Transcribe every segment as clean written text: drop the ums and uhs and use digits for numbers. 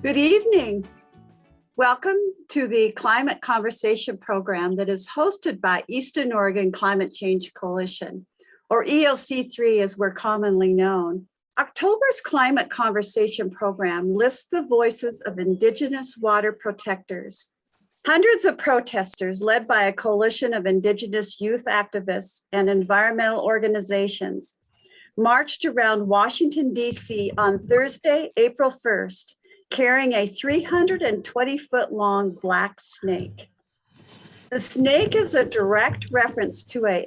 Good evening. Welcome to the Climate Conversation program that is hosted by Eastern Oregon Climate Change Coalition, or EOC3 as we're commonly known. October's Climate Conversation program lists the voices of Indigenous water protectors. Hundreds of protesters led by a coalition of Indigenous youth activists and environmental organizations marched around Washington, D.C. on Thursday, April 1st, carrying a 320-foot long black snake. The snake is a direct reference to an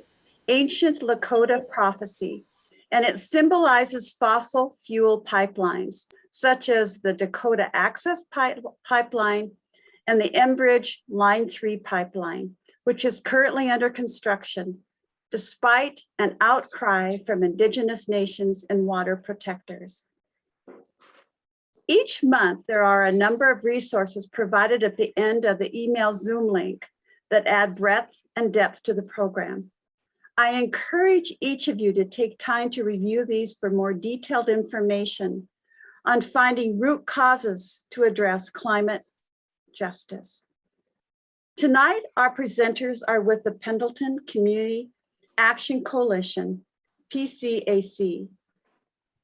ancient Lakota prophecy, and it symbolizes fossil fuel pipelines, such as the Dakota Access Pipeline and the Enbridge Line 3 pipeline, which is currently under construction, despite an outcry from Indigenous nations and water protectors. Each month, there are a number of resources provided at the end of the email Zoom link that add breadth and depth to the program. I encourage each of you to take time to review these for more detailed information on finding root causes to address climate justice. Tonight, our presenters are with the Pendleton Community Action Coalition, PCAC,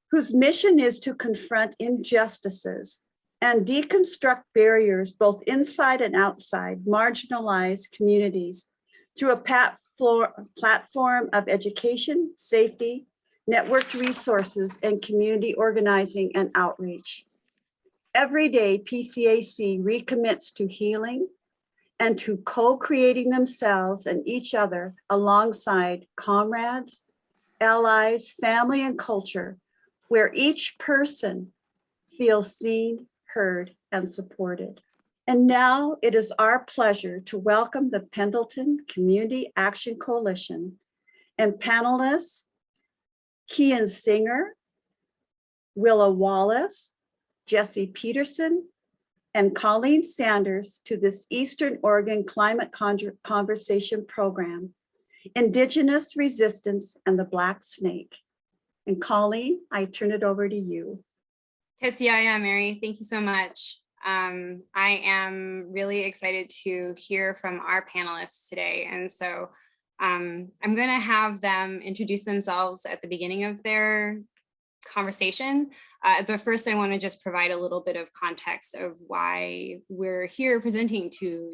whose mission is to confront injustices and deconstruct barriers both inside and outside marginalized communities through a platform of education, safety, networked resources, and community organizing and outreach. Every day, PCAC recommits to healing and to co-creating themselves and each other alongside comrades, allies, family, and culture, where each person feels seen, heard, and supported. And now it is our pleasure to welcome the Pendleton Community Action Coalition and panelists Kian Singer, Willa Wallace, Jesse Peterson, and Colleen Sanders to this Eastern Oregon Climate Conversation program, Indigenous Resistance and the Black Snake. And Colleen, I turn it over to you. Yeah, Mary, thank you so much. I am really excited to hear from our panelists today. And so I'm going to have them introduce themselves at the beginning of their conversation. But first, I want to just provide a little bit of context of why we're here presenting to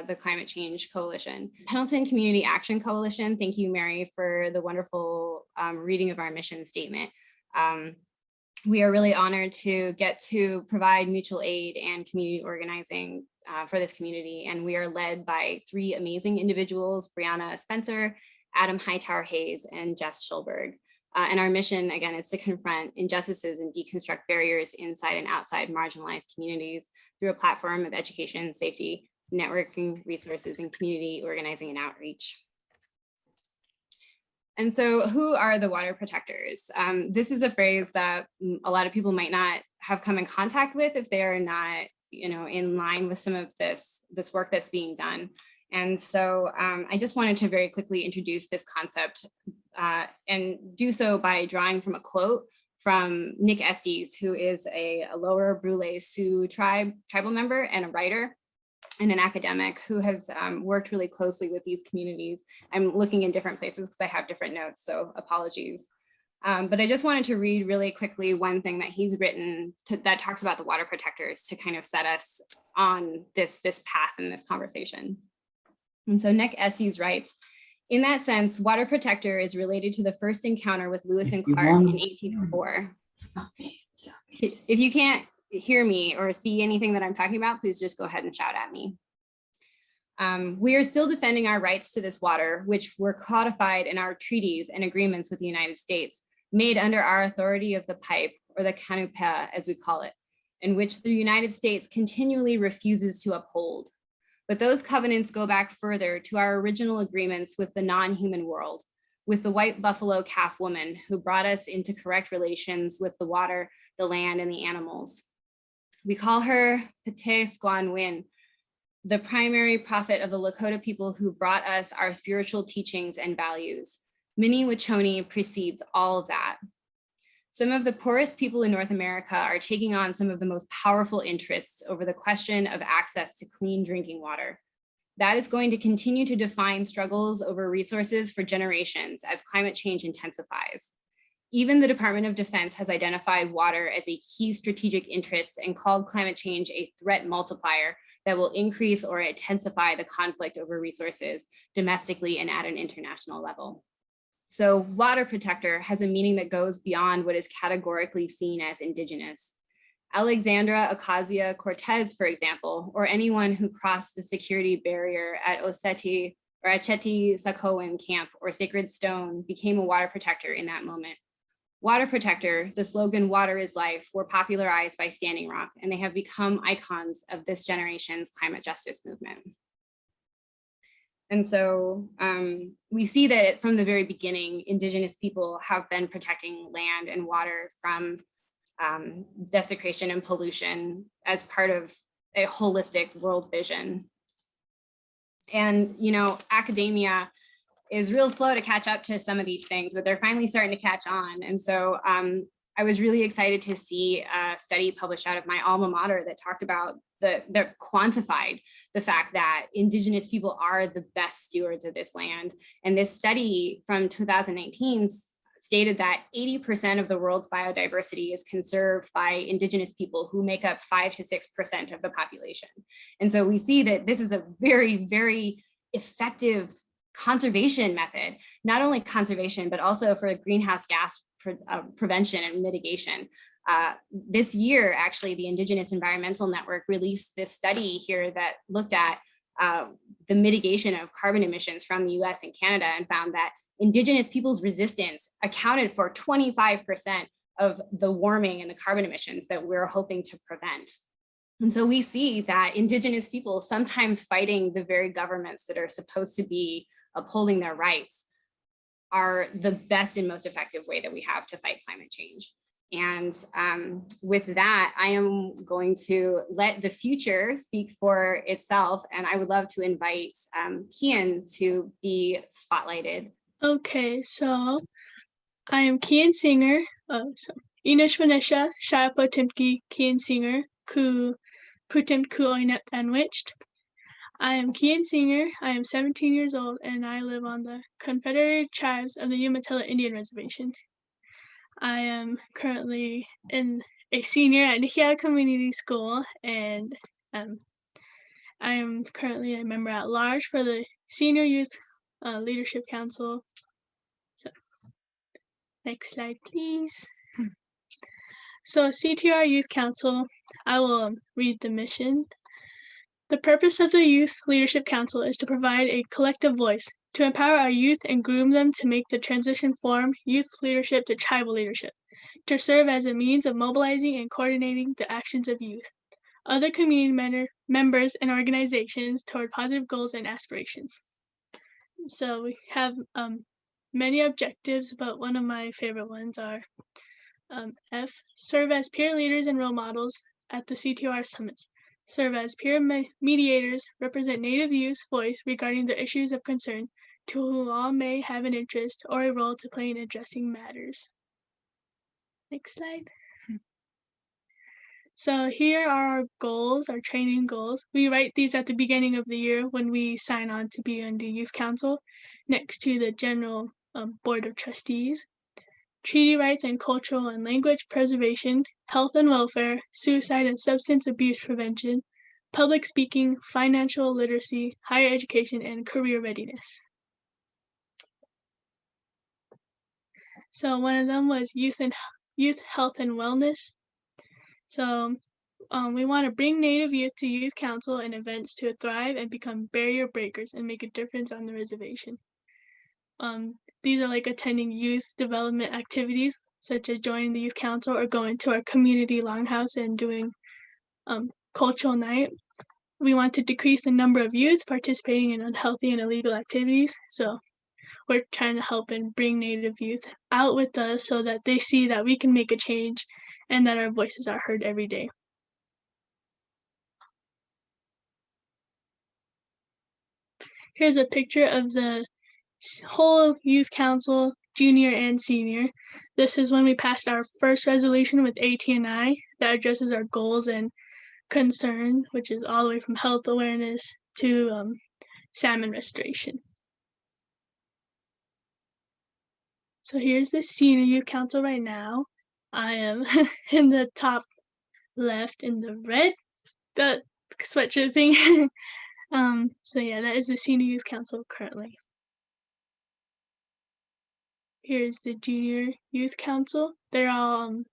the Climate Change Coalition. Pendleton Community Action Coalition, thank you, Mary, for the wonderful reading of our mission statement. We are really honored to get to provide mutual aid and community organizing for this community. And we are led by three amazing individuals, Brianna Spencer, Adam Hightower-Hayes, and Jess Schulberg. And our mission, again, is to confront injustices and deconstruct barriers inside and outside marginalized communities through a platform of education, safety, networking resources, and community organizing and outreach. And so who are the water protectors? This is a phrase that a lot of people might not have come in contact with if they are not, in line with some of this work that's being done. And so I just wanted to very quickly introduce this concept and do so by drawing from a quote from Nick Estes, who is a Lower Brule Sioux tribal member and a writer and an academic who has worked really closely with these communities. I'm looking in different places because I have different notes, so apologies. But I just wanted to read really quickly one thing that he's written that talks about the water protectors to kind of set us on this path in this conversation. And so Nick Estes writes, in that sense, water protector is related to the first encounter with Lewis and Clark in 1804. If you can't hear me or see anything that I'm talking about, please just go ahead and shout at me. We are still defending our rights to this water, which were codified in our treaties and agreements with the United States, made under our authority of the pipe, or the canupa, as we call it, in which the United States continually refuses to uphold. But those covenants go back further to our original agreements with the non-human world, with the white buffalo calf woman who brought us into correct relations with the water, the land, and the animals. We call her PCAC, the primary prophet of the Lakota people who brought us our spiritual teachings and values. Minnie Wachoni precedes all of that. Some of the poorest people in North America are taking on some of the most powerful interests over the question of access to clean drinking water. That is going to continue to define struggles over resources for generations as climate change intensifies. Even the Department of Defense has identified water as a key strategic interest and called climate change a threat multiplier that will increase or intensify the conflict over resources domestically and at an international level. So water protector has a meaning that goes beyond what is categorically seen as Indigenous. Alexandra Ocasio-Cortez, for example, or anyone who crossed the security barrier at Oceti Sakowin camp or Sacred Stone became a water protector in that moment. Water protector, the slogan "Water is life," were popularized by Standing Rock, and they have become icons of this generation's climate justice movement. And so we see that from the very beginning, Indigenous people have been protecting land and water from desecration and pollution as part of a holistic world vision. And, you know, academia is real slow to catch up to some of these things, but they're finally starting to catch on. And so I was really excited to see a study published out of my alma mater that talked about that quantified the fact that Indigenous people are the best stewards of this land. And this study from 2019 stated that 80% of the world's biodiversity is conserved by Indigenous people who make up 5 to 6% of the population. And so we see that this is a very, very effective conservation method, not only conservation, but also for greenhouse gas prevention and mitigation. This year, actually, the Indigenous Environmental Network released this study here that looked at the mitigation of carbon emissions from the US and Canada and found that Indigenous people's resistance accounted for 25% of the warming and the carbon emissions that we're hoping to prevent. And so we see that Indigenous people sometimes fighting the very governments that are supposed to be upholding their rights are the best and most effective way that we have to fight climate change. And with that, I am going to let the future speak for itself. And I would love to invite Kian to be spotlighted. Okay, so I am Kian Singer. Inishwanisha Shayapotimki Kian Singer, ku Putim ku oinet anwiched. I am Kian Singer. I am 17 years old and I live on the Confederated Tribes of the Umatilla Indian Reservation. I am currently a senior at Dakota Community School, and I am currently a member at large for the Senior Youth Leadership Council. So, next slide, please. So, CTUIR Youth Council, I will read the mission. The purpose of the Youth Leadership Council is to provide a collective voice to empower our youth and groom them to make the transition from youth leadership to tribal leadership, to serve as a means of mobilizing and coordinating the actions of youth, other community members and organizations toward positive goals and aspirations. So we have many objectives, but one of my favorite ones are F, serve as peer leaders and role models at the CTUIR summits. Serve as peer mediators, represent Native youth's voice regarding the issues of concern to whom all may have an interest or a role to play in addressing matters. Next slide. So here are our goals, our training goals. We write these at the beginning of the year when we sign on to be on the Youth Council next to the General Board of Trustees. Treaty rights and cultural and language preservation, health and welfare, suicide and substance abuse prevention, public speaking, financial literacy, higher education, and career readiness. So one of them was youth health and wellness. So we want to bring Native youth to Youth Council and events to thrive and become barrier breakers and make a difference on the reservation. These are like attending youth development activities, such as joining the Youth Council or going to our community longhouse and doing cultural night. We want to decrease the number of youth participating in unhealthy and illegal activities. So we're trying to help and bring Native youth out with us so that they see that we can make a change and that our voices are heard every day. Here's a picture of the whole youth council, junior and senior. This is when we passed our first resolution with AT&I that addresses our goals and concern, which is all the way from health awareness to salmon restoration. So here's the senior youth council right now. I am in the top left in the red, the sweatshirt thing. So yeah, that is the senior youth council currently. Here's the junior youth council. They're all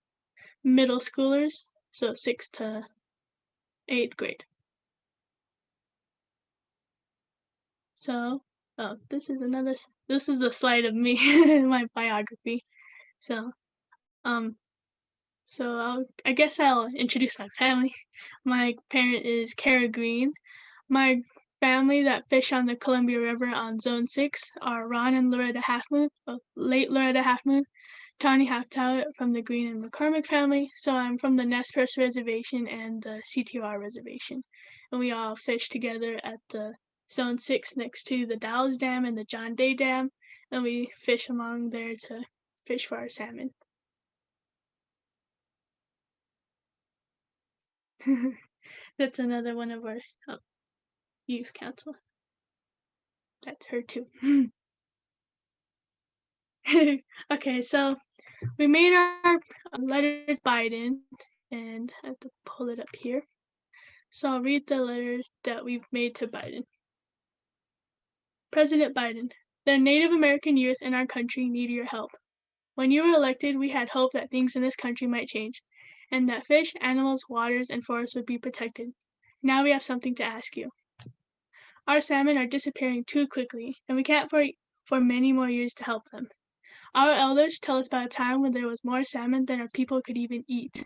middle schoolers, so 6th to 8th grade. So, this is the slide of me, my biography. So, I guess I'll introduce my family. My parent is Kara Green. My family that fish on the Columbia River on Zone 6 are Ron and Loretta Halfmoon, late Loretta Halfmoon, Tawny Halftowit from the Green and McCormick family. So I'm from the Nez Perce Reservation and the CTUIR Reservation. And we all fish together at the Zone 6 next to the Dallas Dam and the John Day Dam. And we fish along there to fish for our salmon. That's another one of our youth council. That's her too. Okay, so we made our letter to Biden, and I have to pull it up here. So I'll read the letter that we've made to Biden. President Biden, the Native American youth in our country need your help. When you were elected, we had hope that things in this country might change, and that fish, animals, waters, and forests would be protected. Now we have something to ask you. Our salmon are disappearing too quickly, and we can't wait for many more years to help them. Our elders tell us about a time when there was more salmon than our people could even eat.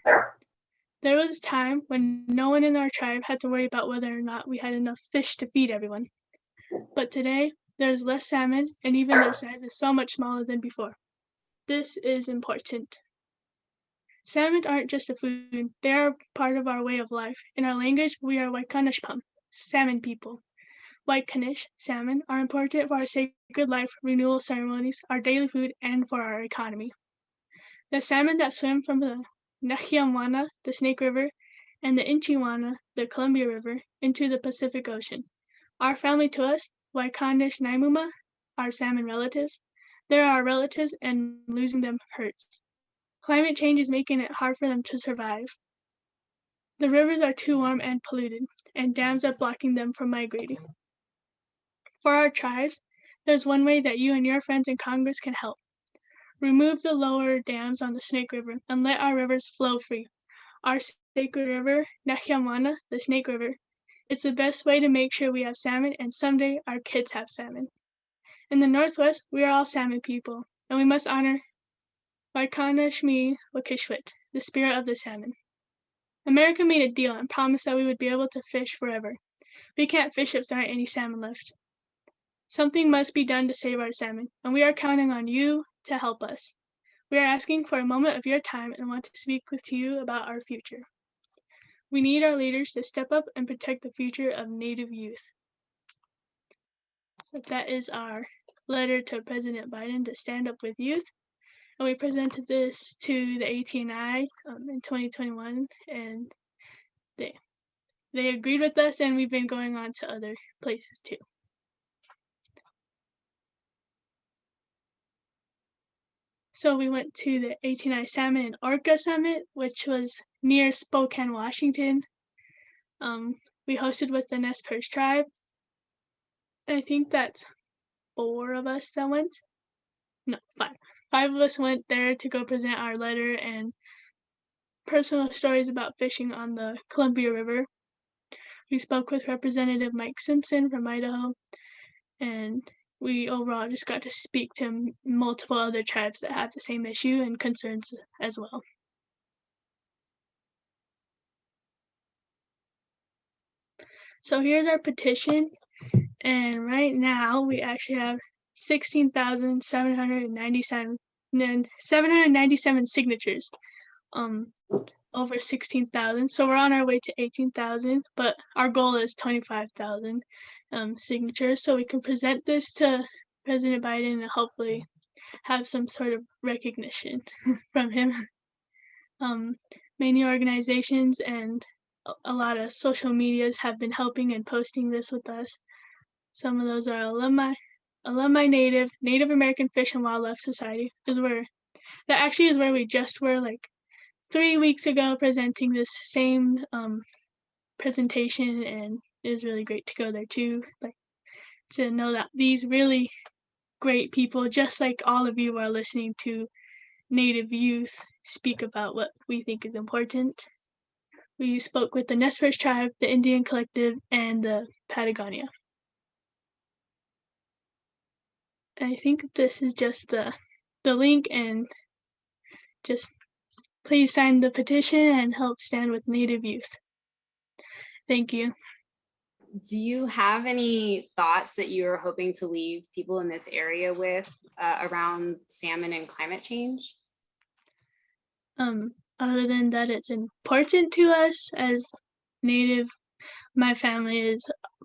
There was a time when no one in our tribe had to worry about whether or not we had enough fish to feed everyone. But today, there's less salmon, and even their size is so much smaller than before. This is important. Salmon aren't just a food, they are part of our way of life. In our language, we are Waikanashpam, salmon people. White-Kanish salmon are important for our sacred life renewal ceremonies, our daily food, and for our economy. The salmon that swim from the Nahiamwana, the Snake River, and the Inchiwana, the Columbia River, into the Pacific Ocean. Our family to us, Waikanish Naimuma, our salmon relatives, they're our relatives and losing them hurts. Climate change is making it hard for them to survive. The rivers are too warm and polluted, and dams are blocking them from migrating. For our tribes, there's one way that you and your friends in Congress can help. Remove the lower dams on the Snake River and let our rivers flow free. Our sacred river, Nahiamwana, the Snake River, it's the best way to make sure we have salmon and someday our kids have salmon. In the Northwest, we are all salmon people, and we must honor Waikanashmi Wakishwit, the spirit of the salmon. America made a deal and promised that we would be able to fish forever. We can't fish if there aren't any salmon left. Something must be done to save our salmon, and we are counting on you to help us. We are asking for a moment of your time and want to speak with you about our future. We need our leaders to step up and protect the future of Native youth. So that is our letter to President Biden to stand up with youth. And we presented this to the AT&I in 2021, and they agreed with us, and we've been going on to other places too. So we went to the AT&I Salmon and Orca Summit, which was near Spokane, Washington. We hosted with the Nez Perce tribe. I think that's 4 of us that went. No, 5. 5 of us went there to go present our letter and personal stories about fishing on the Columbia River. We spoke with Representative Mike Simpson from Idaho, and we overall just got to speak to multiple other tribes that have the same issue and concerns as well. So here's our petition, and right now we actually have 16,797 signatures. Over 16,000. So we're on our way to 18,000, but our goal is 25,000 signatures. So we can present this to President Biden and hopefully have some sort of recognition from him. Many organizations and a lot of social medias have been helping and posting this with us. Some of those are Alumni Native American Fish and Wildlife Society is where we just were like 3 weeks ago presenting this same presentation, and it was really great to go there too, like to know that these really great people, just like all of you, are listening to Native youth speak about what we think is important. We spoke with the Nez Perce tribe, the Indian Collective, and the Patagonia. I think this is just the link, and just please sign the petition and help stand with Native youth. Thank you. Do you have any thoughts that you're hoping to leave people in this area with around salmon and climate change? Other than that, it's important to us as Native. My family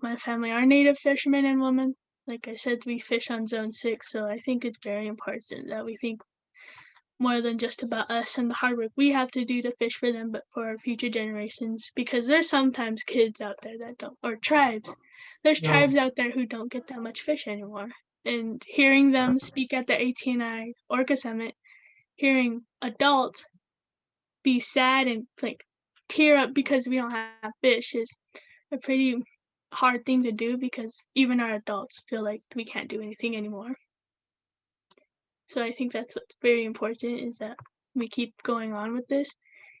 are Native fishermen and women. Like I said, we fish on Zone 6, so I think it's very important that we think more than just about us and the hard work we have to do to fish for them, but for our future generations, because there's sometimes kids out there that don't, or tribes. There's tribes out there who don't get that much fish anymore. And hearing them speak at the ATNI Orca Summit, hearing adults be sad and like tear up because we don't have fish is a pretty hard thing to do, because even our adults feel like we can't do anything anymore. So I think that's what's very important, is that we keep going on with this.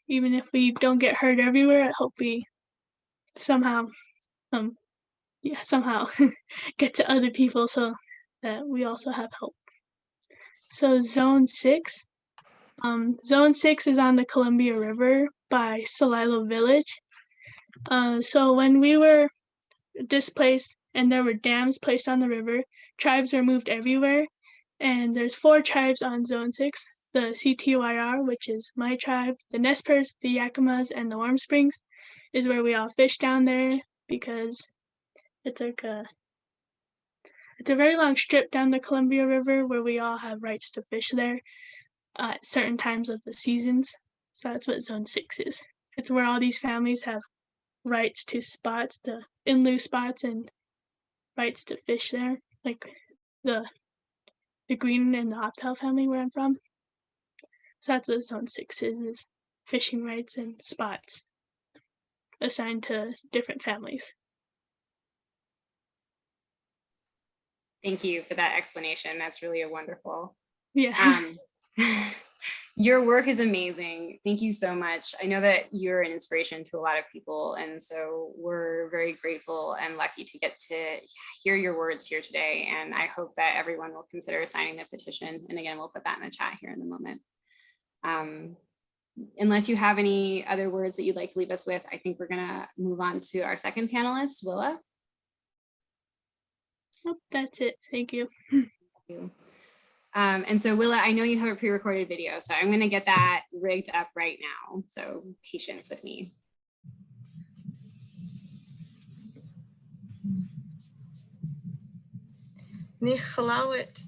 Even if we don't get heard everywhere, I hope we somehow get to other people so that we also have hope. So Zone 6. Zone 6 is on the Columbia River by Celilo Village. So when we were displaced and there were dams placed on the river, tribes were moved everywhere. And there's 4 tribes on Zone 6, the CTUIR, which is my tribe, the Nez Perce, the Yakimas, and the Warm Springs, is where we all fish down there, because it's like a very long strip down the Columbia River where we all have rights to fish there at certain times of the seasons. So that's what Zone 6 is. It's where all these families have rights to spots, the in-lieu spots, and rights to fish there, like the Green and the Optel family where I'm from. So that's what Zone 6 is fishing rights and spots assigned to different families. Thank you for that explanation. That's really wonderful. Yeah. Your work is amazing. Thank you so much. I know that you're an inspiration to a lot of people, and so we're very grateful and lucky to get to hear your words here today. And I hope that everyone will consider signing the petition. And again, we'll put that in the chat here in a moment. Unless you have any other words that you'd like to leave us with, I think we're gonna move on to our second panelist, Willa. Oh, that's it. Thank you. Thank you. And so Willa, I know you have a pre-recorded video, so I'm gonna get that rigged up right now. So patience with me. Ni chalawit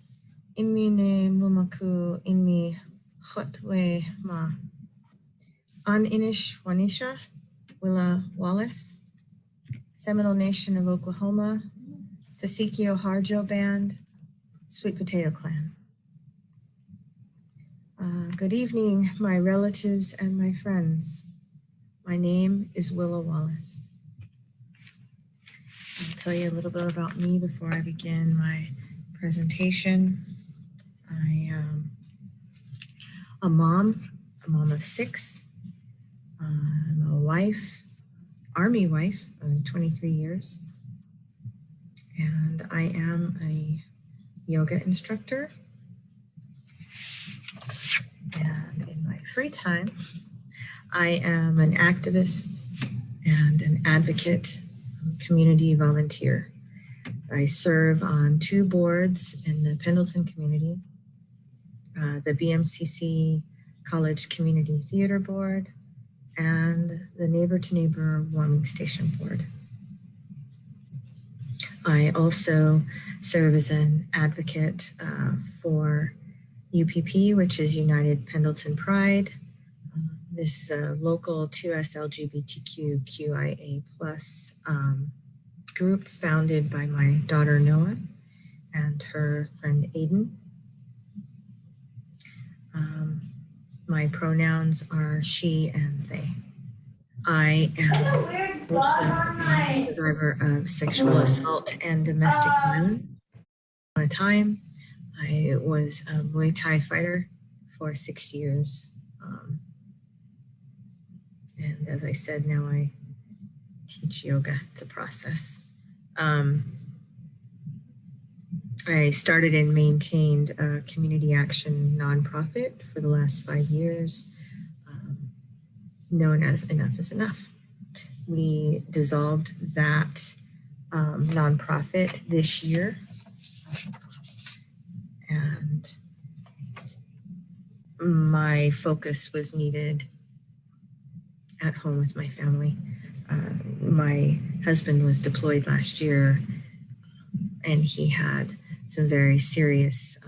in mi ne mumaku in mi chotwe ma. An Inish Wanisha, Willa Wallace, Seminole Nation of Oklahoma, Tasikio Harjo Band, Sweet Potato Clan. Good evening, my relatives and my friends. My name is Willa Wallace. I'll tell you a little bit about me before I begin my presentation. I am a mom of 6. I'm a wife, Army wife of 23 years. And I am a yoga instructor. And in my free time, I am an activist and an advocate, community volunteer. I serve on 2 boards in the Pendleton community, the BMCC College Community Theater Board and the Neighbor to Neighbor Warming Station Board. I also serve as an advocate for UPP, which is United Pendleton Pride. This is a local 2S LGBTQIA+ group founded by my daughter Noah and her friend Aiden. My pronouns are she and they. I am also a survivor of sexual assault and domestic violence. At a time, I was a Muay Thai fighter for 6 years. And as I said, now I teach yoga. It's a process. I started and maintained a community action nonprofit for the last 5 years, known as Enough is Enough. We dissolved that nonprofit this year. And my focus was needed at home with my family. My husband was deployed last year and he had some very serious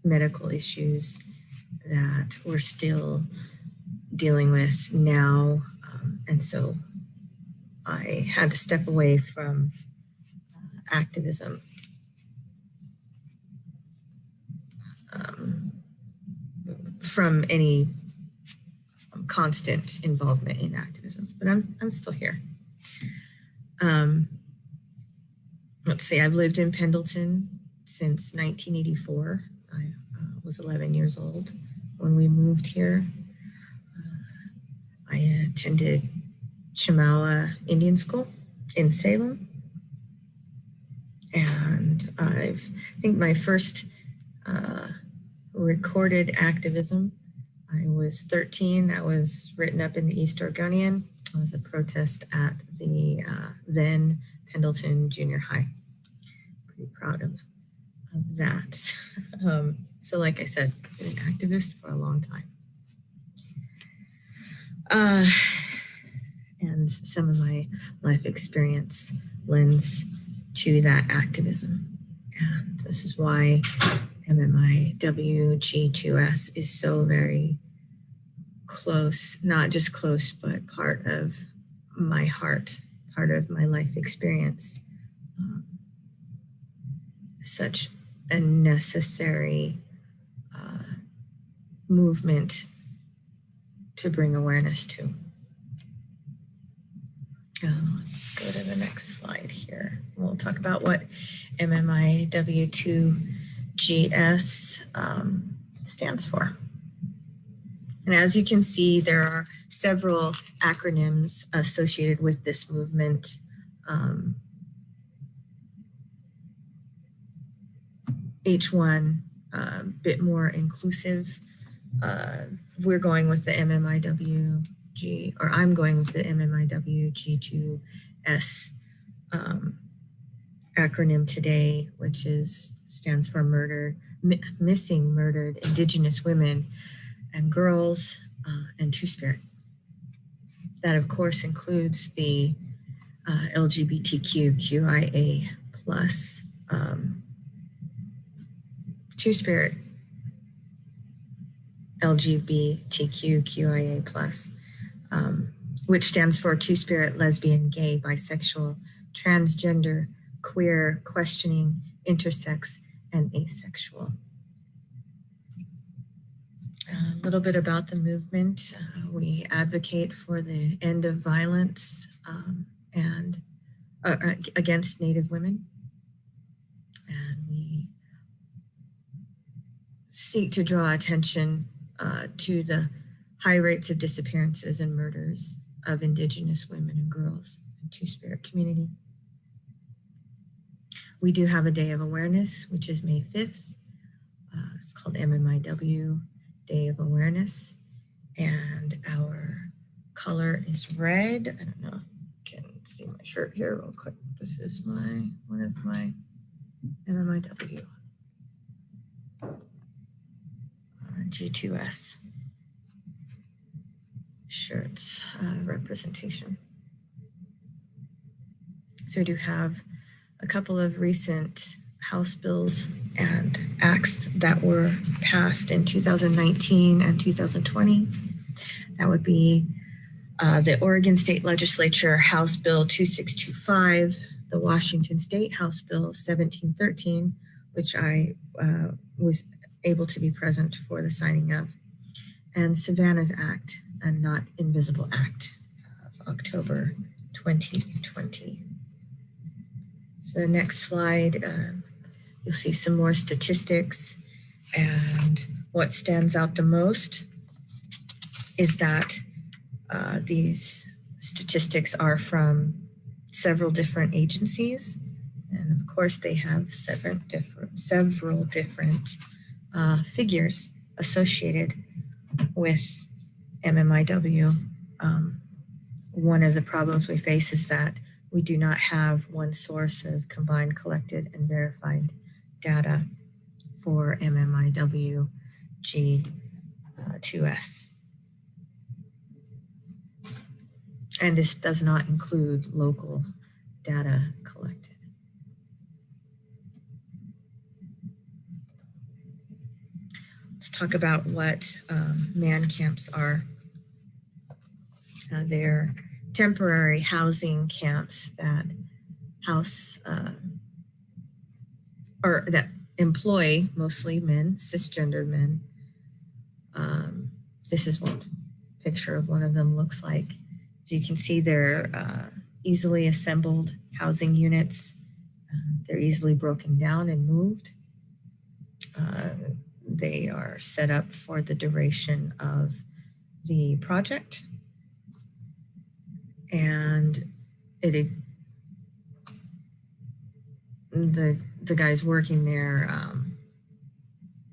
medical issues that we're still dealing with now. And so I had to step away from activism. From any constant involvement in activism, but I'm still here. Let's see, I've lived in Pendleton since 1984. I was 11 years old when we moved here. I attended Chemawa Indian School in Salem. And I think my first recorded activism, I was 13. That was written up in the East Oregonian. It was a protest at the then Pendleton Junior High. Pretty proud of that. So like I said, been an activist for a long time. And some of my life experience lends to that activism. And this is why MMIWG2S is so very close, not just close, but part of my heart, part of my life experience. Such a necessary movement to bring awareness to. Let's go to the next slide here. We'll talk about what MMIW2GS stands for. And as you can see, there are several acronyms associated with this movement. Each one a bit more inclusive. We're going with the MMIWG, or I'm going with the MMIWG2S acronym today, which stands for missing murdered Indigenous women and girls and Two-Spirit. That of course includes the LGBTQIA+ Two-Spirit, LGBTQIA+, which stands for Two-Spirit, lesbian, gay, bisexual, transgender, queer, questioning, intersex, and asexual. A little bit about the movement. We advocate for the end of violence and against Native women. And we seek to draw attention to the high rates of disappearances and murders of Indigenous women and girls in Two-Spirit community. We do have a day of awareness, which is May 5th. It's called MMIW Day of Awareness. And our color is red. I don't know, can see my shirt here real quick. This is one of my MMIW G2S shirts representation. So we do have a couple of recent House bills and acts that were passed in 2019 and 2020. That would be the Oregon State Legislature House Bill 2625, the Washington State House Bill 1713, which I was able to be present for the signing of, and Savannah's Act, a Not Invisible Act of October 2020. So the next slide, you'll see some more statistics, and what stands out the most is that these statistics are from several different agencies, and of course they have several different figures associated with MMIW. One of the problems we face is that we do not have one source of combined, collected, and verified data for MMIW G2S. And this does not include local data collected. Let's talk about what man camps are. They're temporary housing camps that house or that employ mostly men, cisgendered men. This is what a picture of one of them looks like. As you can see, they're easily assembled housing units. They're easily broken down and moved. They are set up for the duration of the project. And the guys working there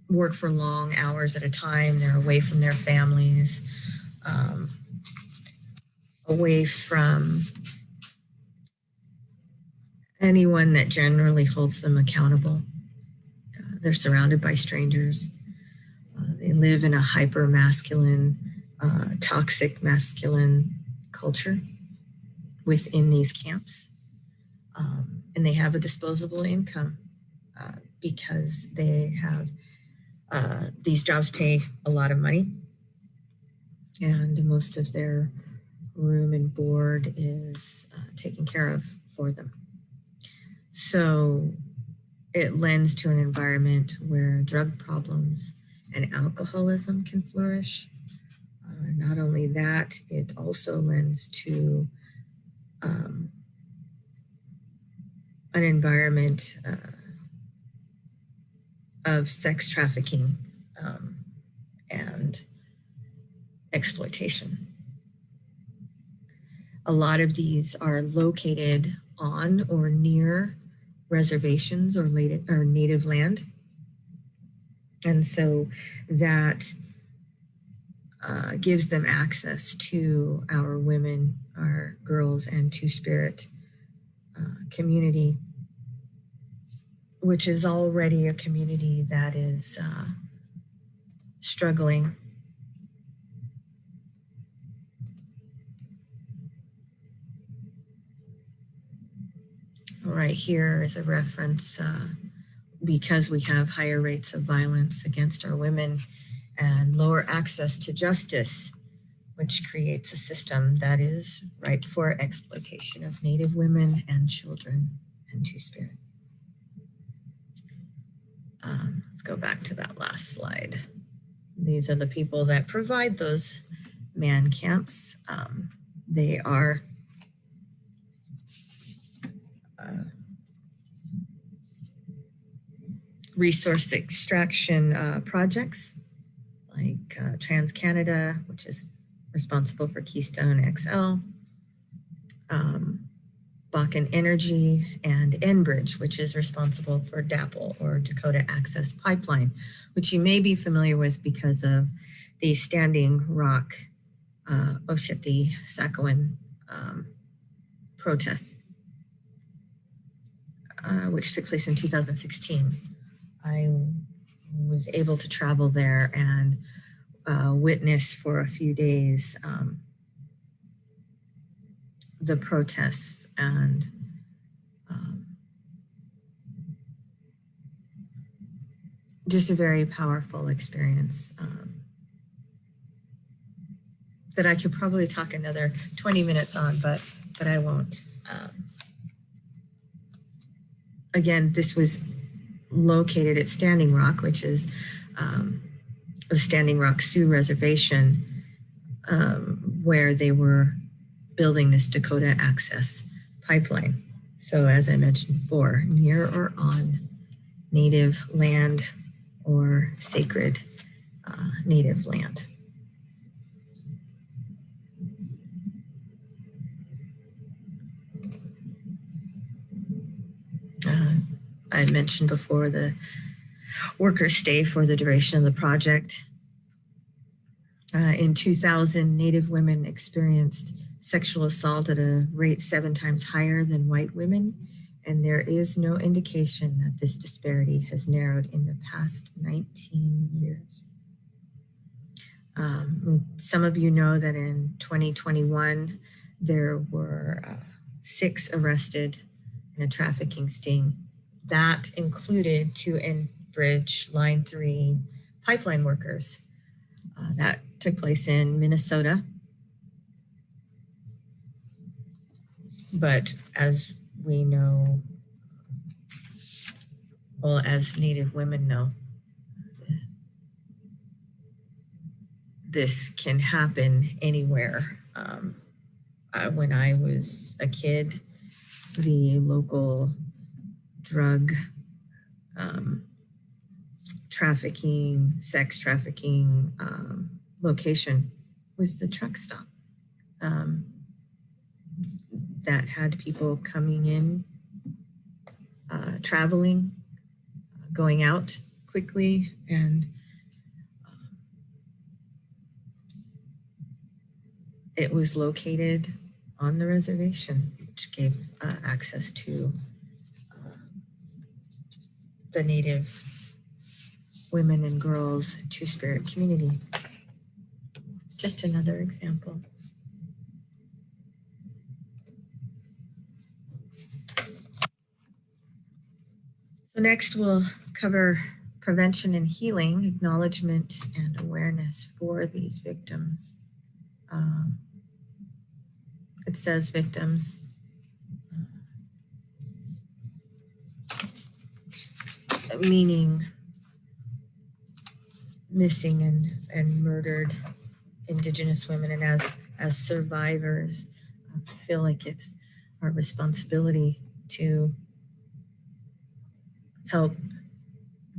work for long hours at a time. They're away from their families, away from anyone that generally holds them accountable. They're surrounded by strangers. They live in a hyper-masculine, toxic masculine culture within these camps. And they have a disposable income because they have, these jobs pay a lot of money, and most of their room and board is taken care of for them. So it lends to an environment where drug problems and alcoholism can flourish. Not only that, it also lends to an environment of sex trafficking and exploitation. A lot of these are located on or near reservations or native land. And so that gives them access to our women, our girls, and Two-Spirit community, which is already a community that is struggling. Right here is a reference because we have higher rates of violence against our women and lower access to justice, which creates a system that is ripe for exploitation of Native women and children and Two-Spirit. Let's go back to that last slide. These are the people that provide those man camps. They are resource extraction projects like TransCanada, which is responsible for Keystone XL, Bakken Energy, and Enbridge, which is responsible for DAPL, or Dakota Access Pipeline, which you may be familiar with because of the Standing Rock Oceti Sakowin protests, which took place in 2016. I was able to travel there and witness for a few days the protests, and just a very powerful experience that I could probably talk another 20 minutes on, but I won't. Again, this was located at Standing Rock, which is the Standing Rock Sioux Reservation, where they were building this Dakota Access Pipeline. So as I mentioned before, near or on Native land or sacred Native land. I mentioned before the workers stay for the duration of the project. In 2000, Native women experienced sexual assault at a rate 7 times higher than white women, and there is no indication that this disparity has narrowed in the past 19 years. Some of you know that in 2021, there were 6 arrested in a trafficking sting. That included 2 Enbridge Line 3 pipeline workers. That took place in Minnesota. But as we know, well, as Native women know, this can happen anywhere. When I was a kid, the local drug trafficking, sex trafficking location was the truck stop that had people coming in, traveling, going out quickly, and it was located on the reservation, which gave access to the Native women and girls Two-Spirit community. Just another example. So next we'll cover prevention and healing, acknowledgement and awareness for these victims. It says victims. Meaning missing and murdered Indigenous women, and as survivors, I feel like it's our responsibility to help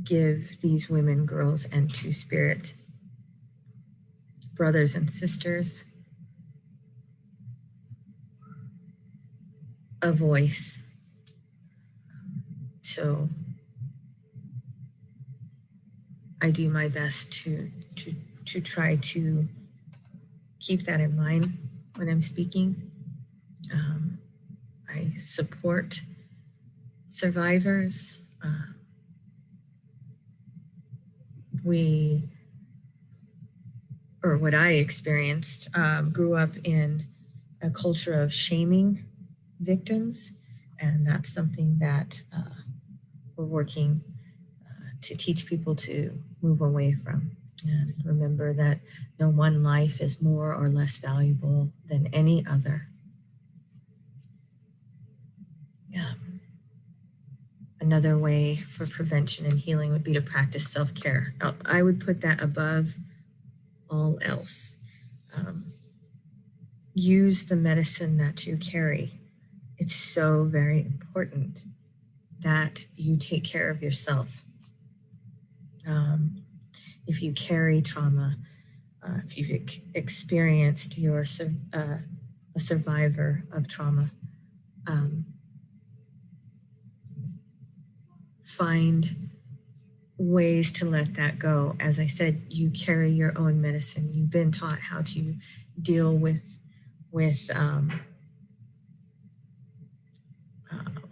give these women, girls, and Two-Spirit brothers and sisters a voice. So I do my best to try to keep that in mind when I'm speaking. I support survivors. What I experienced, grew up in a culture of shaming victims, and that's something that we're working to teach people to move away from, and remember that no one life is more or less valuable than any other. Yeah. Another way for prevention and healing would be to practice self-care. I would put that above all else. Use the medicine that you carry. It's so very important that you take care of yourself. If you carry trauma, if you've experienced, you're a survivor of trauma, find ways to let that go. As I said, you carry your own medicine. You've been taught how to deal with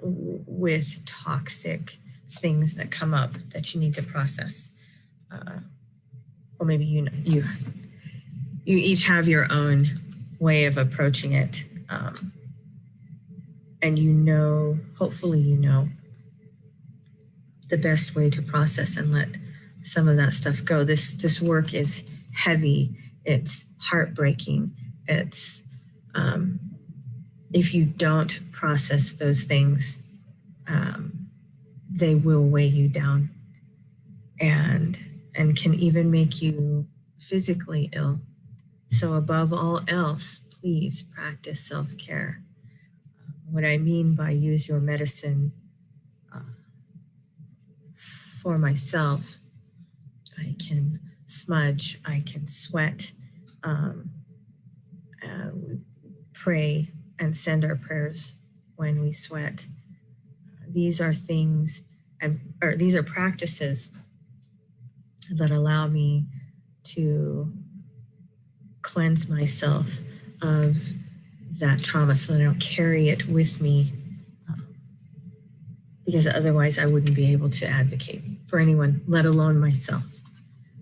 with toxic things that come up that you need to process. Or maybe you each have your own way of approaching it. And hopefully you know the best way to process and let some of that stuff go. This work is heavy. It's heartbreaking. It's if you don't process those things, they will weigh you down and can even make you physically ill. So above all else, please practice self-care. What I mean by use your medicine, for myself, I can smudge, I can sweat, we pray and send our prayers when we sweat. These are things, these are practices that allow me to cleanse myself of that trauma so that I don't carry it with me, because otherwise I wouldn't be able to advocate for anyone, let alone myself.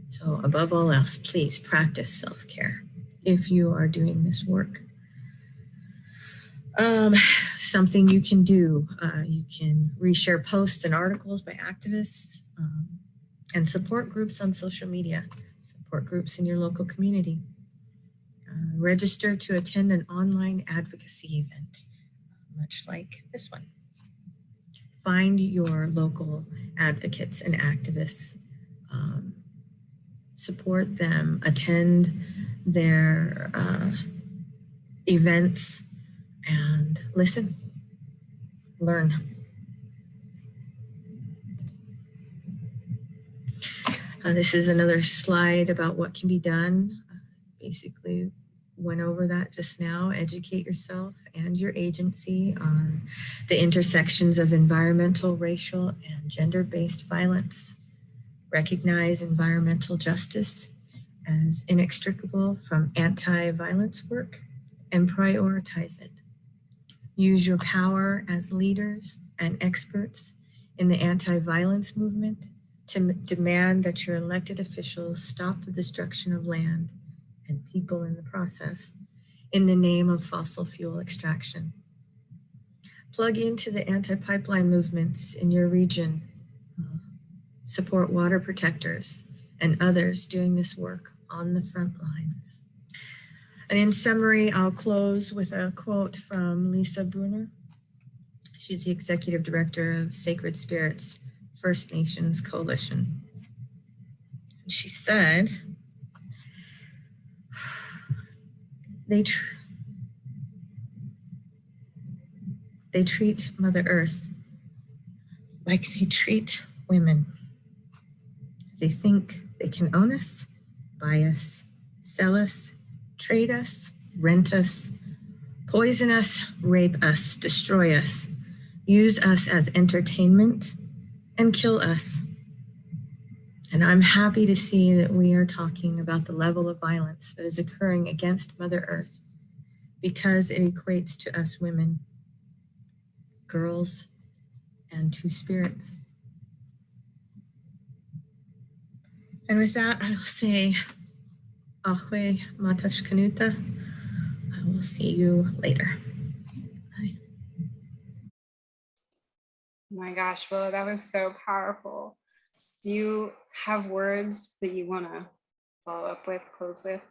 So above all else, please practice self-care if you are doing this work. Something you can do, you can reshare posts and articles by activists and support groups on social media, support groups in your local community. Register to attend an online advocacy event, much like this one. Find your local advocates and activists, support them, attend their events, and listen, learn. This is another slide about what can be done. Basically went over that just now. Educate yourself and your agency on the intersections of environmental, racial, and gender-based violence. Recognize environmental justice as inextricable from anti-violence work and prioritize it. Use your power as leaders and experts in the anti-violence movement to demand that your elected officials stop the destruction of land and people in the process in the name of fossil fuel extraction. Plug into the anti-pipeline movements in your region. Support water protectors and others doing this work on the front lines. And in summary, I'll close with a quote from Lisa Bruner. She's the executive director of Sacred Spirits First Nations Coalition. And she said, they treat Mother Earth like they treat women. They think they can own us, buy us, sell us, trade us, rent us, poison us, rape us, destroy us, use us as entertainment, and kill us. And I'm happy to see that we are talking about the level of violence that is occurring against Mother Earth because it equates to us women, girls, and two spirits. And with that, I'll say, Ahwe Matashkanuta. I will see you later. Bye. Oh my gosh, Willow, that was so powerful. Do you have words that you want to follow up with, close with?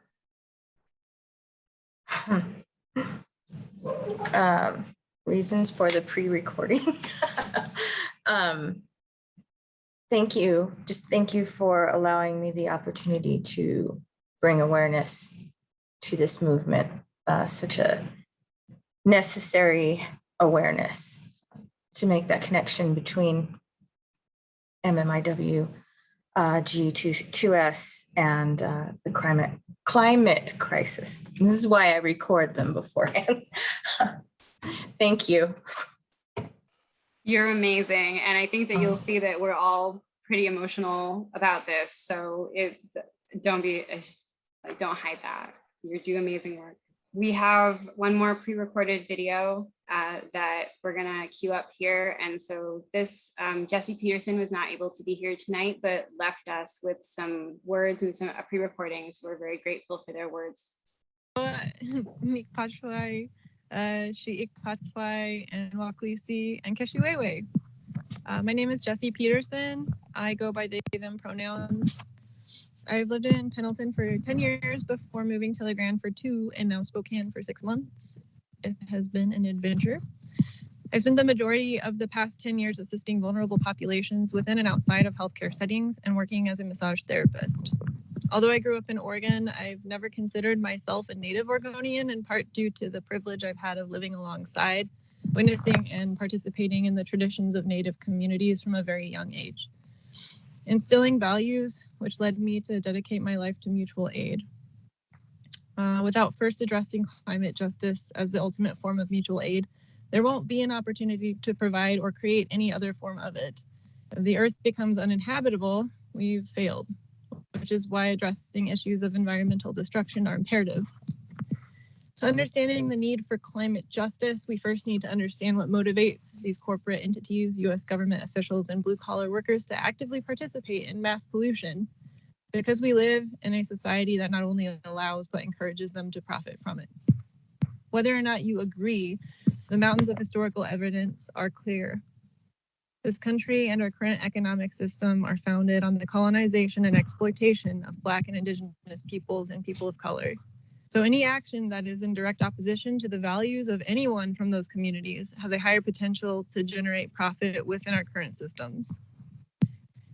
Reasons for the pre-recording. Thank you. Just thank you for allowing me the opportunity to bring awareness to this movement, such a necessary awareness to make that connection between MMIW, G2S, and the climate crisis. This is why I record them beforehand. Thank you. You're amazing. And I think that you'll see that we're all pretty emotional about this. So don't hide that. You do amazing work. We have one more pre-recorded video that we're gonna queue up here. And so this, Jesse Peterson was not able to be here tonight, but left us with some words and some pre-recordings. We're very grateful for their words. Mikpachwai, Shiikpatswai, and Waklisi, and Keshiwewe. My name is Jesse Peterson. I go by they, them pronouns. I've lived in Pendleton for 10 years before moving to LeGrand for 2 and now Spokane for 6 months. It has been an adventure. I've spent the majority of the past 10 years assisting vulnerable populations within and outside of healthcare settings and working as a massage therapist. Although I grew up in Oregon, I've never considered myself a native Oregonian, in part due to the privilege I've had of living alongside, witnessing and participating in the traditions of Native communities from a very young age. Instilling values, which led me to dedicate my life to mutual aid. Without first addressing climate justice as the ultimate form of mutual aid, there won't be an opportunity to provide or create any other form of it. If the earth becomes uninhabitable, we've failed, which is why addressing issues of environmental destruction are imperative. Understanding the need for climate justice, we first need to understand what motivates these corporate entities, US government officials, and blue-collar workers to actively participate in mass pollution, because we live in a society that not only allows but encourages them to profit from it. Whether or not you agree, the mountains of historical evidence are clear. This country and our current economic system are founded on the colonization and exploitation of Black and Indigenous peoples and people of color. So any action that is in direct opposition to the values of anyone from those communities has a higher potential to generate profit within our current systems.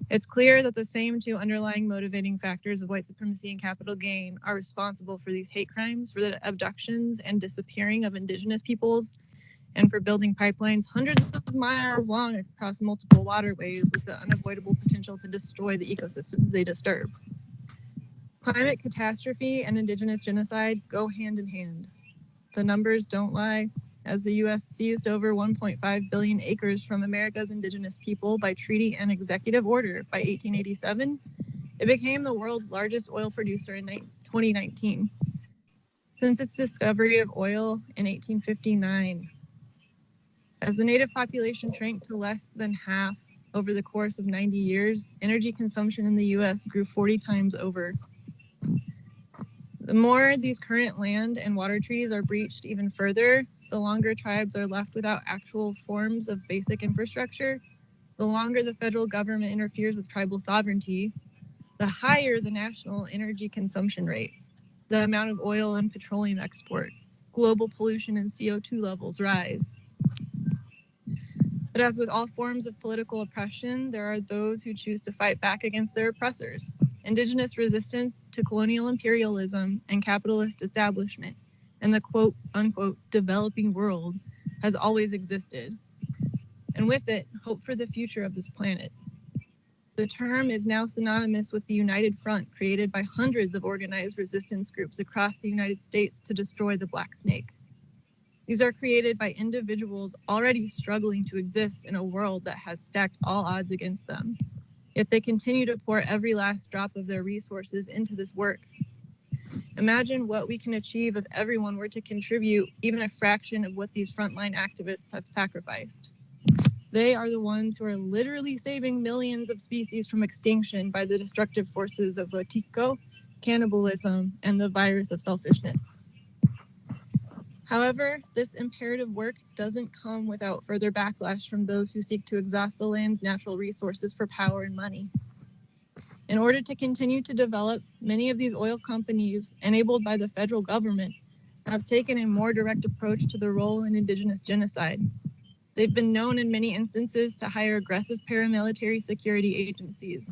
It's clear that the same two underlying motivating factors of white supremacy and capital gain are responsible for these hate crimes, for the abductions and disappearing of Indigenous peoples, and for building pipelines hundreds of miles long across multiple waterways with the unavoidable potential to destroy the ecosystems they disturb. Climate catastrophe and Indigenous genocide go hand in hand. The numbers don't lie. As the US seized over 1.5 billion acres from America's Indigenous people by treaty and executive order by 1887, it became the world's largest oil producer in 2019. Since its discovery of oil in 1859, as the native population shrank to less than half over the course of 90 years, energy consumption in the US grew 40 times over. The more these current land and water treaties are breached even further, the longer tribes are left without actual forms of basic infrastructure, the longer the federal government interferes with tribal sovereignty, the higher the national energy consumption rate, the amount of oil and petroleum export, global pollution and CO2 levels rise. But as with all forms of political oppression, there are those who choose to fight back against their oppressors. Indigenous resistance to colonial imperialism and capitalist establishment and the quote unquote developing world has always existed. And with it, hope for the future of this planet. The term is now synonymous with the United Front created by hundreds of organized resistance groups across the United States to destroy the Black Snake. These are created by individuals already struggling to exist in a world that has stacked all odds against them. Yet they continue to pour every last drop of their resources into this work. Imagine what we can achieve if everyone were to contribute even a fraction of what these frontline activists have sacrificed. They are the ones who are literally saving millions of species from extinction by the destructive forces of Wetiko, cannibalism, and the virus of selfishness. However, this imperative work doesn't come without further backlash from those who seek to exhaust the land's natural resources for power and money. In order to continue to develop, many of these oil companies, enabled by the federal government, have taken a more direct approach to the role in Indigenous genocide. They've been known in many instances to hire aggressive paramilitary security agencies,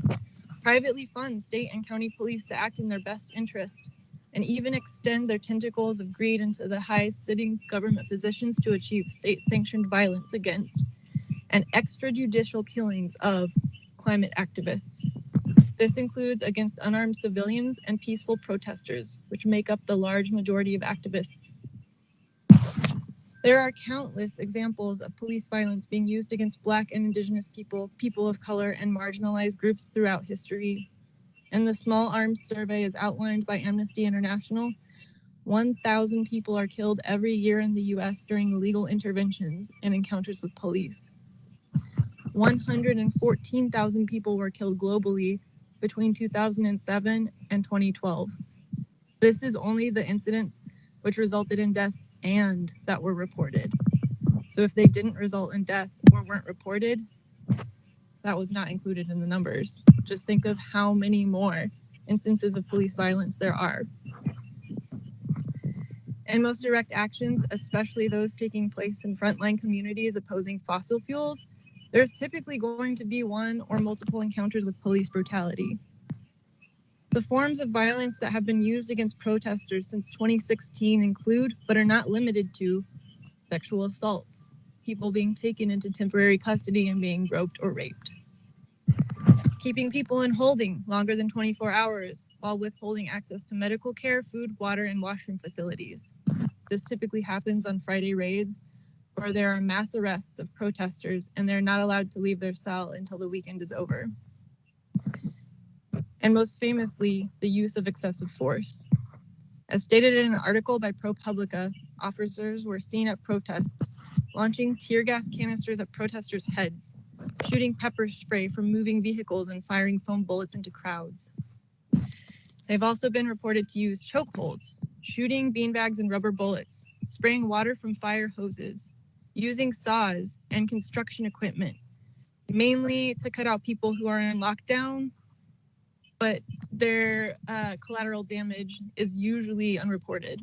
privately fund state and county police to act in their best interest, and even extend their tentacles of greed into the highest sitting government positions to achieve state-sanctioned violence against and extrajudicial killings of climate activists. This includes against unarmed civilians and peaceful protesters, which make up the large majority of activists. There are countless examples of police violence being used against Black and Indigenous people, people of color, and marginalized groups throughout history. In the Small Arms Survey as outlined by Amnesty International, 1,000 people are killed every year in the US during illegal interventions and encounters with police. 114,000 people were killed globally between 2007 and 2012. This is only the incidents which resulted in death and that were reported. So if they didn't result in death or weren't reported, that was not included in the numbers. Just think of how many more instances of police violence there are. And most direct actions, especially those taking place in frontline communities opposing fossil fuels, there's typically going to be one or multiple encounters with police brutality. The forms of violence that have been used against protesters since 2016 include, but are not limited to, sexual assault, people being taken into temporary custody and being groped or raped, keeping people in holding longer than 24 hours while withholding access to medical care, food, water, and washroom facilities. This typically happens on Friday raids, where there are mass arrests of protesters and they're not allowed to leave their cell until the weekend is over. And most famously, the use of excessive force. As stated in an article by ProPublica, officers were seen at protests, launching tear gas canisters at protesters' heads, shooting pepper spray from moving vehicles and firing foam bullets into crowds. They've also been reported to use chokeholds, shooting beanbags and rubber bullets, spraying water from fire hoses, using saws and construction equipment, mainly to cut out people who are in lockdown, but their collateral damage is usually unreported.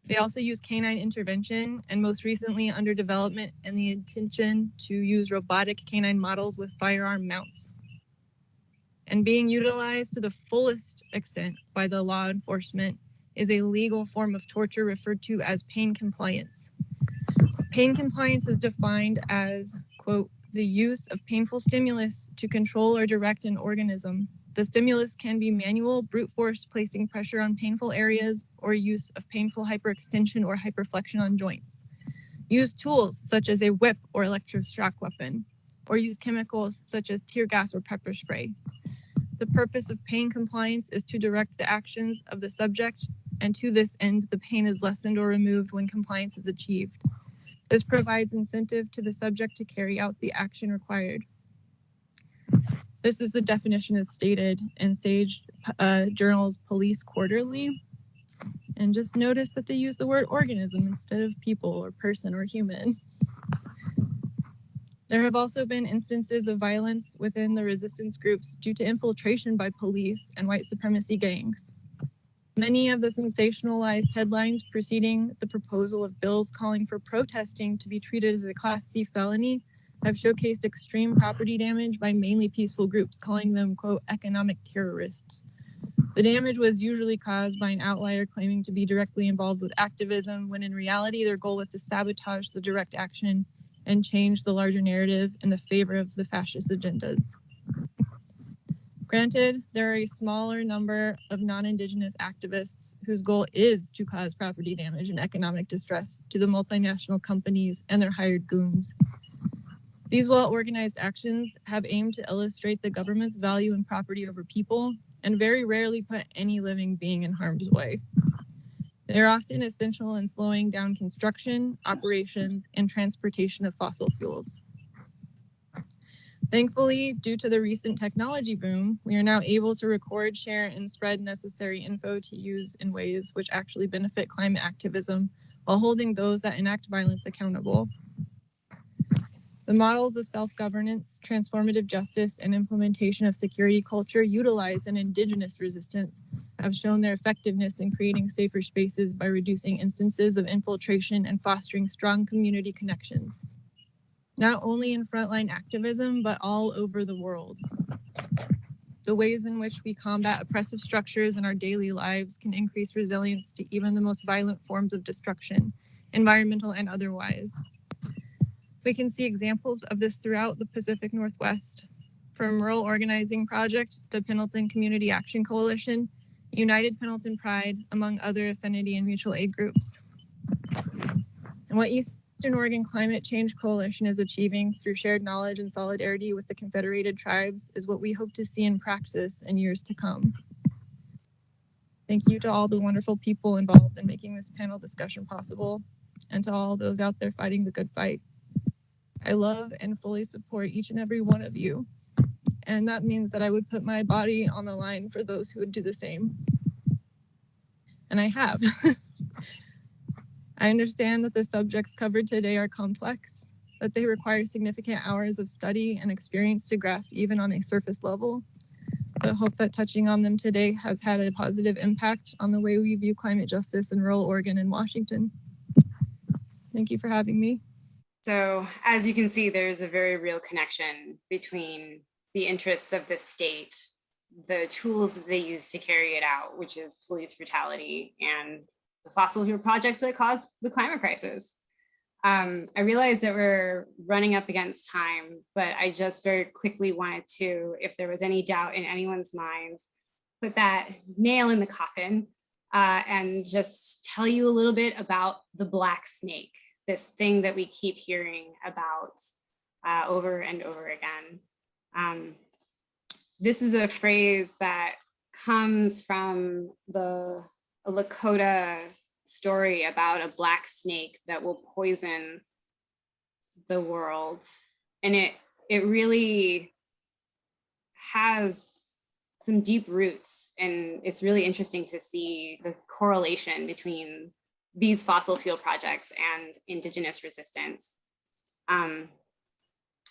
They also use canine intervention, and most recently under development and the intention to use robotic canine models with firearm mounts. And being utilized to the fullest extent by the law enforcement is a legal form of torture referred to as pain compliance. Pain compliance is defined as, quote, the use of painful stimulus to control or direct an organism. The stimulus can be manual, brute force, placing pressure on painful areas, or use of painful hyperextension or hyperflexion on joints. Use tools such as a whip or electroshock weapon, or use chemicals such as tear gas or pepper spray. The purpose of pain compliance is to direct the actions of the subject, and to this end, the pain is lessened or removed when compliance is achieved. This provides incentive to the subject to carry out the action required. This is the definition as stated in Sage Journal's Police Quarterly. And just notice that they use the word organism instead of people or person or human. There have also been instances of violence within the resistance groups due to infiltration by police and white supremacy gangs. Many of the sensationalized headlines preceding the proposal of bills calling for protesting to be treated as a Class C felony have showcased extreme property damage by mainly peaceful groups, calling them, quote, economic terrorists. The damage was usually caused by an outlier claiming to be directly involved with activism, when in reality their goal was to sabotage the direct action and change the larger narrative in the favor of the fascist agendas. Granted, there are a smaller number of non-Indigenous activists whose goal is to cause property damage and economic distress to the multinational companies and their hired goons. These well-organized actions have aimed to illustrate the government's value in property over people, and very rarely put any living being in harm's way. They're often essential in slowing down construction, operations, and transportation of fossil fuels. Thankfully, due to the recent technology boom, we are now able to record, share, and spread necessary info to use in ways which actually benefit climate activism while holding those that enact violence accountable. The models of self-governance, transformative justice, and implementation of security culture utilized in Indigenous resistance have shown their effectiveness in creating safer spaces by reducing instances of infiltration and fostering strong community connections, not only in frontline activism, but all over the world. The ways in which we combat oppressive structures in our daily lives can increase resilience to even the most violent forms of destruction, environmental and otherwise. We can see examples of this throughout the Pacific Northwest, from Rural Organizing Project to Pendleton Community Action Coalition, United Pendleton Pride, among other affinity and mutual aid groups. And what Eastern Oregon Climate Change Coalition is achieving through shared knowledge and solidarity with the Confederated Tribes is what we hope to see in practice in years to come. Thank you to all the wonderful people involved in making this panel discussion possible, and to all those out there fighting the good fight. I love and fully support each and every one of you, and that means that I would put my body on the line for those who would do the same. And I have. I understand that the subjects covered today are complex, that they require significant hours of study and experience to grasp even on a surface level, but hope that touching on them today has had a positive impact on the way we view climate justice in rural Oregon and Washington. Thank you for having me. So as you can see, there's a very real connection between the interests of the state, the tools that they use to carry it out, which is police brutality, and the fossil fuel projects that cause the climate crisis. I realize that we're running up against time, but I just very quickly wanted to, if there was any doubt in anyone's minds, put that nail in the coffin and just tell you a little bit about the black snake, this thing that we keep hearing about over and over again. This is a phrase that comes from the Lakota story about a black snake that will poison the world. And it really has some deep roots, and it's really interesting to see the correlation between these fossil fuel projects and Indigenous resistance.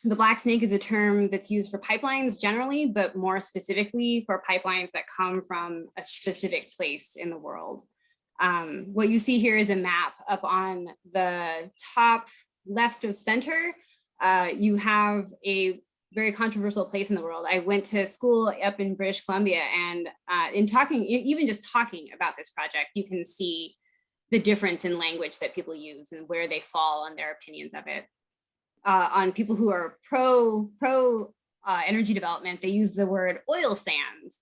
The black snake is a term that's used for pipelines generally, but more specifically for pipelines that come from a specific place in the world. What you see here is a map. Up on the top left of center, you have a very controversial place in the world. I went to school up in British Columbia, and even just talking about this project, you can see the difference in language that people use and where they fall on their opinions of it. On people who are pro energy development, they use the word oil sands,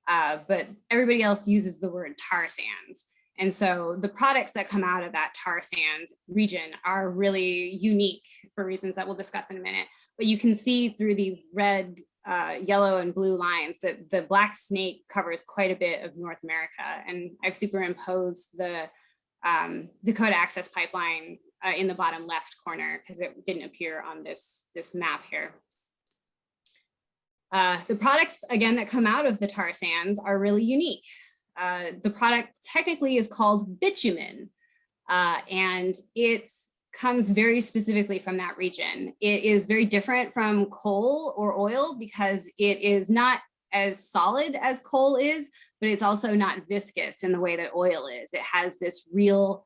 but everybody else uses the word tar sands. And so the products that come out of that tar sands region are really unique for reasons that we'll discuss in a minute. But you can see through these red, yellow, and blue lines that the black snake covers quite a bit of North America. And I've superimposed the Dakota Access Pipeline in the bottom left corner because it didn't appear on this map here. The products, again, that come out of the tar sands are really unique. The product technically is called bitumen, and it comes very specifically from that region. It is very different from coal or oil because it is not as solid as coal is, but it's also not viscous in the way that oil is. It has this real,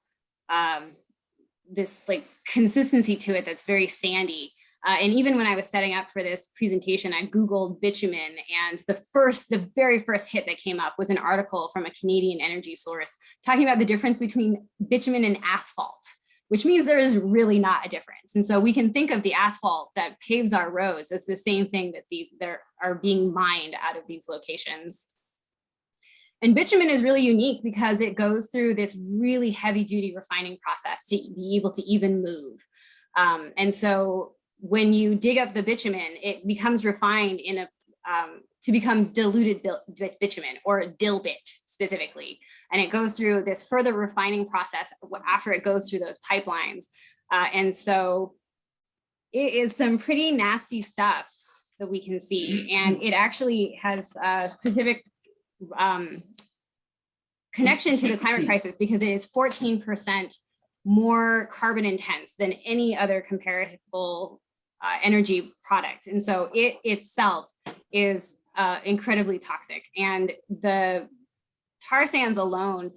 this like consistency to it that's very sandy. And even when I was setting up for this presentation, I Googled bitumen, and the very first hit that came up was an article from a Canadian energy source talking about the difference between bitumen and asphalt, which means there is really not a difference. And so we can think of the asphalt that paves our roads as the same thing that are being mined out of these locations. And bitumen is really unique because it goes through this really heavy duty refining process to be able to even move. And so when you dig up the bitumen, it becomes refined to become diluted bitumen, or dilbit specifically. And it goes through this further refining process after it goes through those pipelines. And so it is some pretty nasty stuff that we can see. And it actually has a specific connection to the climate crisis because it is 14% more carbon intense than any other comparable energy product. And so it itself is incredibly toxic. And the tar sands alone,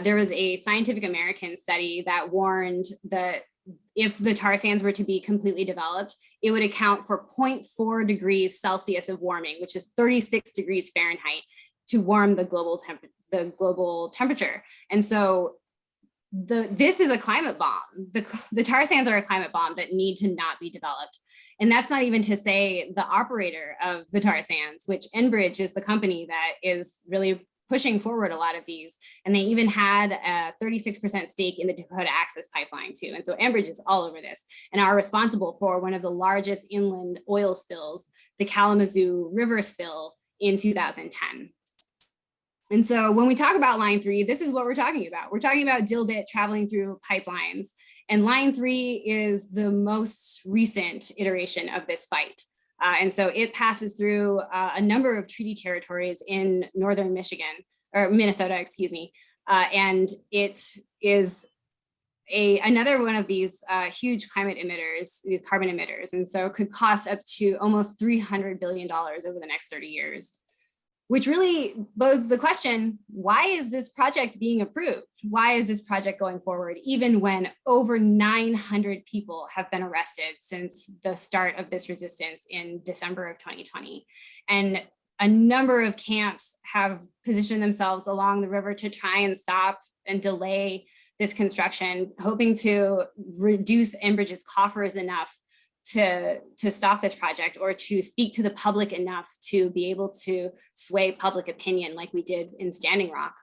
there was a Scientific American study that warned that if the tar sands were to be completely developed, it would account for 0.4 degrees Celsius of warming, which is 36 degrees Fahrenheit, to warm the global temperature. And so this is a climate bomb. The tar sands are a climate bomb that need to not be developed. And that's not even to say the operator of the tar sands, which Enbridge is the company that is really pushing forward a lot of these. And they even had a 36% stake in the Dakota Access Pipeline too. And so Enbridge is all over this and are responsible for one of the largest inland oil spills, the Kalamazoo River spill in 2010. And so when we talk about line 3, this is what we're talking about. We're talking about dilbit traveling through pipelines. And line 3 is the most recent iteration of this fight. And so it passes through a number of treaty territories in northern Michigan, or Minnesota, excuse me. And it is another one of these huge climate emitters, these carbon emitters. And so it could cost up to almost $300 billion over the next 30 years. Which really poses the question, why is this project being approved? Why is this project going forward, even when over 900 people have been arrested since the start of this resistance in December of 2020? And a number of camps have positioned themselves along the river to try and stop and delay this construction, hoping to reduce Enbridge's coffers enough to stop this project, or to speak to the public enough to be able to sway public opinion like we did in Standing Rock.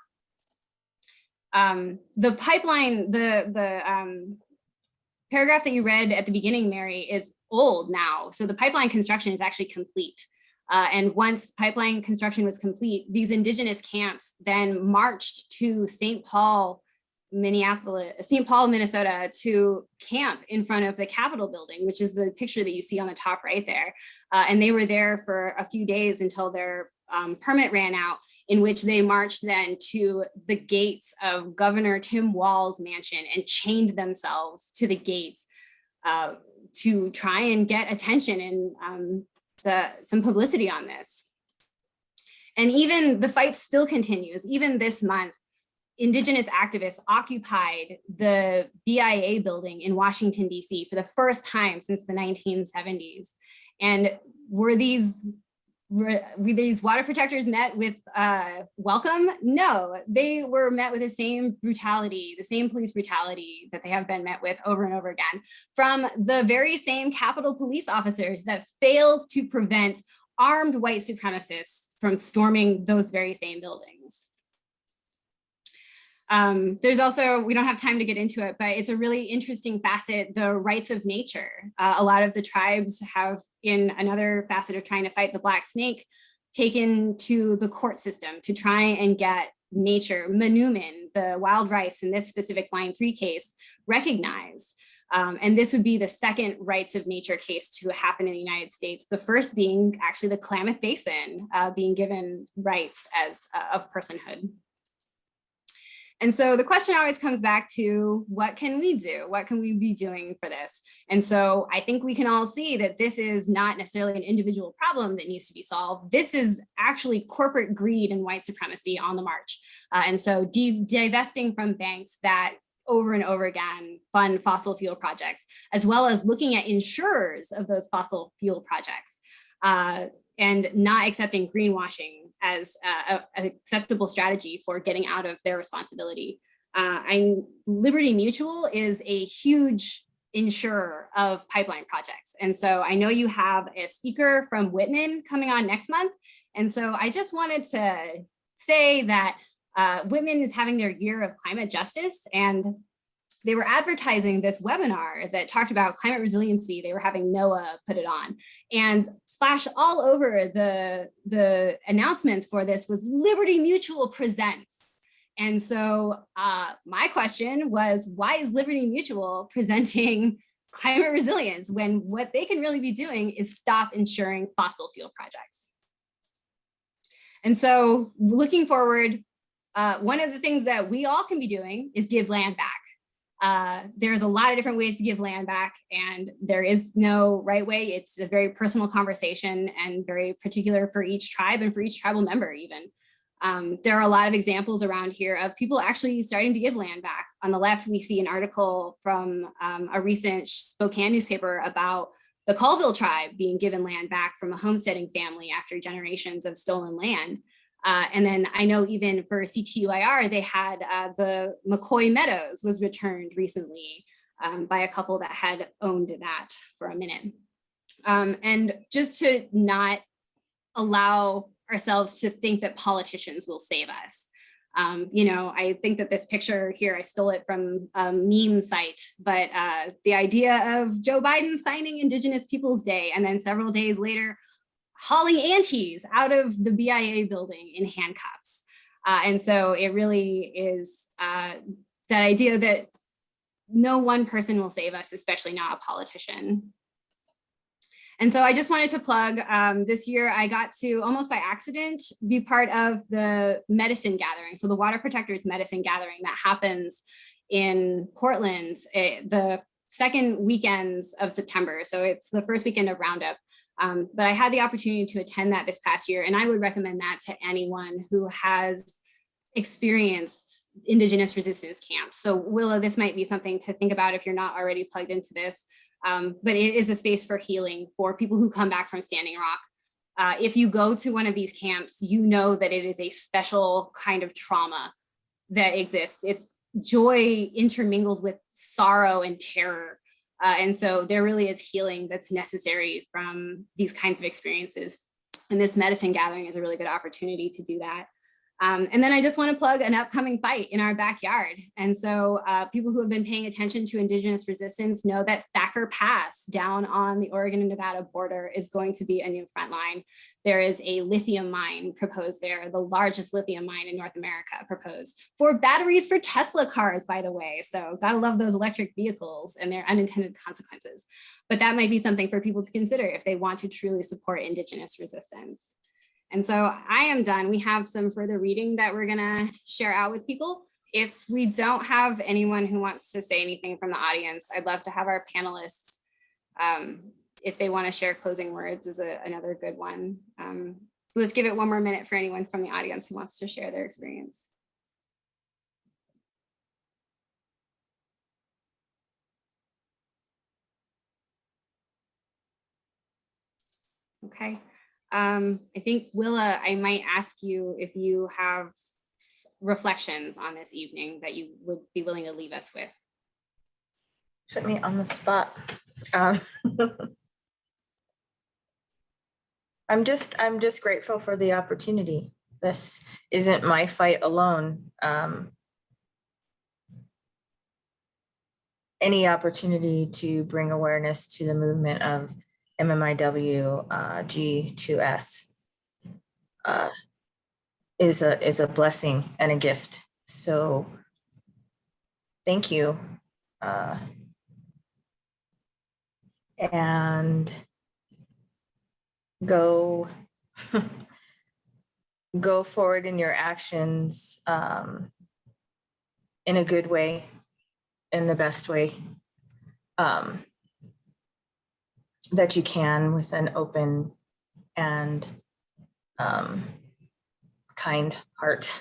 The pipeline, the paragraph that you read at the beginning, Mary, is old now. So the pipeline construction is actually complete. And once pipeline construction was complete, these indigenous camps then marched to St. Paul, Minnesota, to camp in front of the Capitol building, which is the picture that you see on the top right there. And they were there for a few days until their permit ran out, in which they marched then to the gates of Governor Tim Walz's mansion and chained themselves to the gates to try and get attention and some publicity on this. And even the fight still continues. Even this month, Indigenous activists occupied the BIA building in Washington, D.C. for the first time since the 1970s. And were these water protectors met with welcome? No, they were met with the same brutality, the same police brutality that they have been met with over and over again from the very same Capitol police officers that failed to prevent armed white supremacists from storming those very same buildings. There's also, we don't have time to get into it, but it's a really interesting facet, the rights of nature. A lot of the tribes have, in another facet of trying to fight the black snake, taken to the court system to try and get nature, Manumin, the wild rice in this specific line 3 case, recognized. And this would be the second rights of nature case to happen in the United States. The first being actually the Klamath Basin being given rights as of personhood. And so the question always comes back to, what can we do? What can we be doing for this? And so I think we can all see that this is not necessarily an individual problem that needs to be solved. This is actually corporate greed and white supremacy on the march. And so divesting from banks that over and over again fund fossil fuel projects, as well as looking at insurers of those fossil fuel projects, and not accepting greenwashing as an acceptable strategy for getting out of their responsibility. Liberty Mutual is a huge insurer of pipeline projects. And so I know you have a speaker from Whitman coming on next month. And so I just wanted to say that Whitman is having their year of climate justice, and they were advertising this webinar that talked about climate resiliency. They were having NOAA put it on, and splash all over the announcements for this was Liberty Mutual presents. And so my question was, why is Liberty Mutual presenting climate resilience when what they can really be doing is stop insuring fossil fuel projects? And so looking forward, one of the things that we all can be doing is give land back. There's a lot of different ways to give land back, and there is no right way. It's a very personal conversation and very particular for each tribe and for each tribal member even. There are a lot of examples around here of people actually starting to give land back. On the left, we see an article from a recent Spokane newspaper about the Colville tribe being given land back from a homesteading family after generations of stolen land. And then I know even for CTUIR, they had the McCoy Meadows was returned recently by a couple that had owned that for a minute. And just to not allow ourselves to think that politicians will save us. You know, I think that this picture here, I stole it from a meme site, but the idea of Joe Biden signing Indigenous Peoples Day and then several days later, hauling aunties out of the BIA building in handcuffs. And so it really is that idea that no one person will save us, especially not a politician. And so I just wanted to plug, this year I got to, almost by accident, be part of the medicine gathering. So the Water Protectors medicine gathering that happens in Portland, the second weekends of September. So it's the first weekend of Roundup. But I had the opportunity to attend that this past year, and I would recommend that to anyone who has experienced Indigenous resistance camps. So Willa, this might be something to think about if you're not already plugged into this. But it is a space for healing for people who come back from Standing Rock. If you go to one of these camps, you know that it is a special kind of trauma that exists. It's joy intermingled with sorrow and terror. And so there really is healing that's necessary from these kinds of experiences. And this medicine gathering is a really good opportunity to do that. And then I just want to plug an upcoming fight in our backyard. And so people who have been paying attention to Indigenous resistance know that Thacker Pass down on the Oregon and Nevada border is going to be a new front line. There is a lithium mine proposed there, the largest lithium mine in North America proposed for batteries for Tesla cars, by the way. So gotta love those electric vehicles and their unintended consequences. But that might be something for people to consider if they want to truly support Indigenous resistance. And so I am done. We have some further reading that we're gonna share out with people. If we don't have anyone who wants to say anything from the audience, I'd love to have our panelists, if they wanna share closing words is another good one. Let's give it one more minute for anyone from the audience who wants to share their experience. Okay. I think Willa, I might ask you if you have reflections on this evening that you would be willing to leave us with. Put me on the spot. I'm just grateful for the opportunity. This isn't my fight alone. Any opportunity to bring awareness to the movement of MMIW G2S is a blessing and a gift. So thank you. And go forward in your actions in a good way, in the best way that you can, with an open and kind heart.